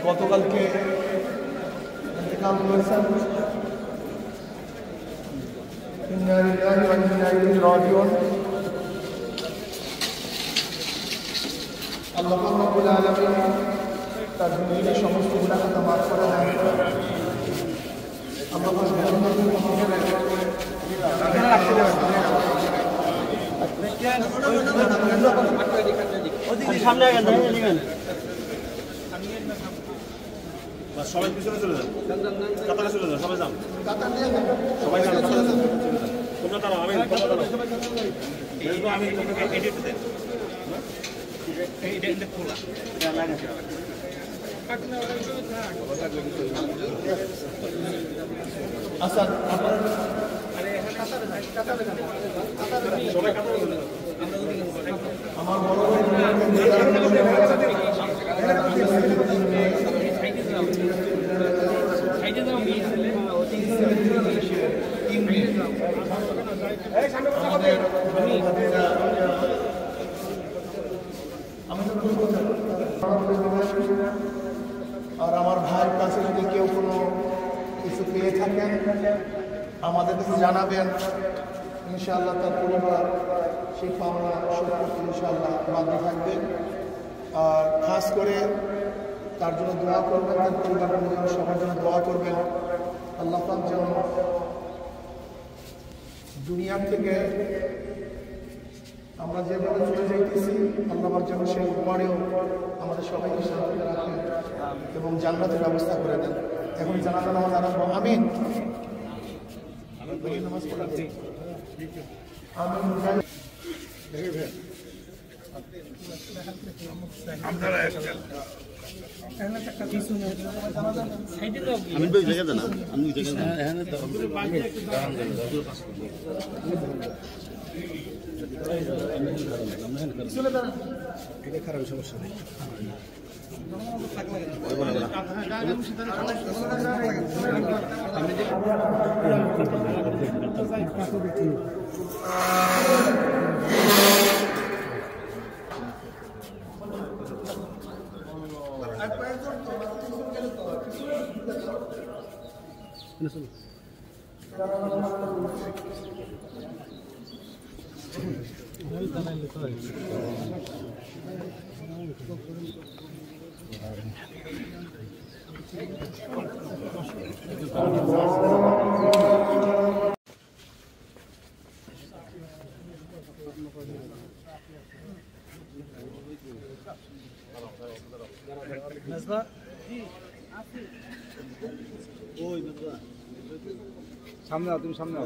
গতকালকে ইন্তেকাল করেছেন। ইন্না লিল্লাহি ওয়া ইন্না ইলাইহি রাজিউন। আল্লাহ রাব্বুল আলামিন তার জিন্দগির সমস্ত গুনাহ খাতা মাফ করে দেন। আল্লাহ সামনে সবাই পিছনে চলে যান, কাতারে চলে যান, সবাই যান, সবাই যান, তোমরা দাঁড়াও, আমি আচ্ছা আমার বড় আর আমার ভাইয়ের কাছে যদি কেউ কোনো কিছু পেয়ে থাকেন আমাদের কাছে জানাবেন। ইনশাআল্লাহ তার পরিবার সেই পাওনা শোধ করতে ইনশাআল্লাহ বাধ্য থাকবেন। আর খাস করে তার জন্য দোয়া করবেন, তার পরিবার পরিজন সবার জন্য দোয়া করবেন। আল্লাহ পাক যেন দুনিয়ার থেকে আমরা যেভাবে চলে যাইতেছি আল্লাহ পাক যেন সেই উপরেও আমাদের সবাইকে শান্তিতে রাখেন এবং জান্নাতের ব্যবস্থা করে দেন। এখন জানাজা নামাজ আরম্ভ। আমিন নামাজ পড়াচ্ছি। আমিন। খারাপ সমস্যা নেই। সামনে তুমি সামনে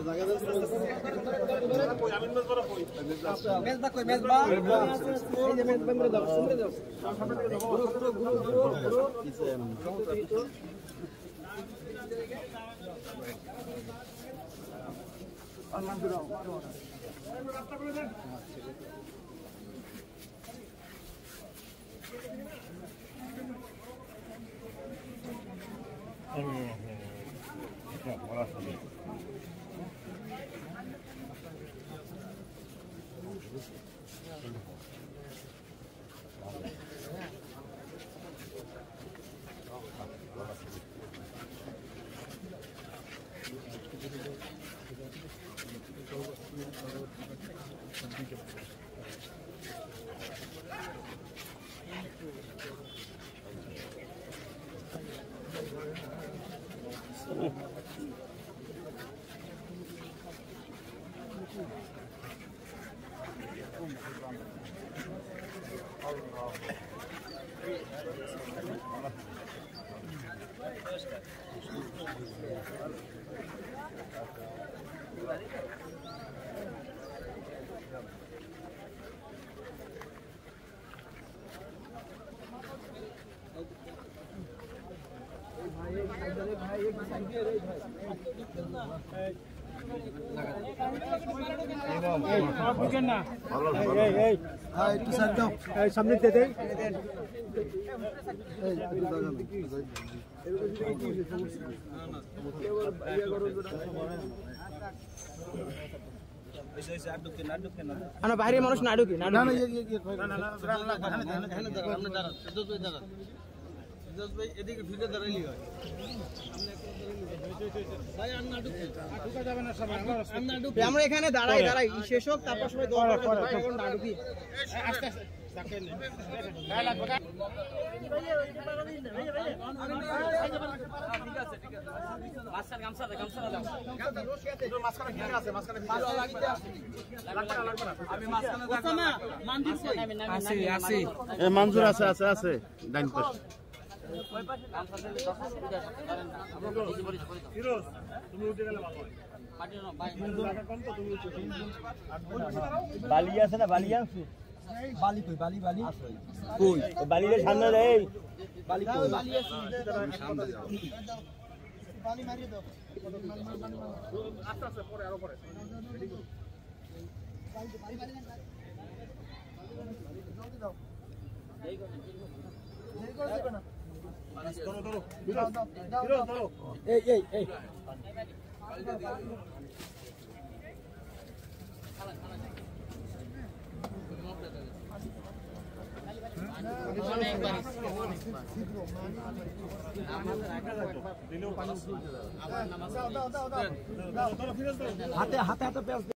সামনে বাইরে মানুষ না ঢুকি না এদিকে ভিড়ে দাঁড়াইলি হয় আমরা এখানে দাঁড়াই শেষ হোক তারপর সবাই দোয়া করবে আস্তে আস্তে মঞ্জুর আছে আছে আছে ডাইন পাশ বালি আছে না বালি আছে বালি কই বালি বালি কই বালির সামনে রে বালি কই বালি আছে বালি মারিয়ে দাও আস্তে আস্তে পরে আরো পরে রেডি করো বালি বালি জলদি দাও এই করো দেবে না ধরো ধরো ধরো ধরো এই এই এই হাতে হাতে হাতে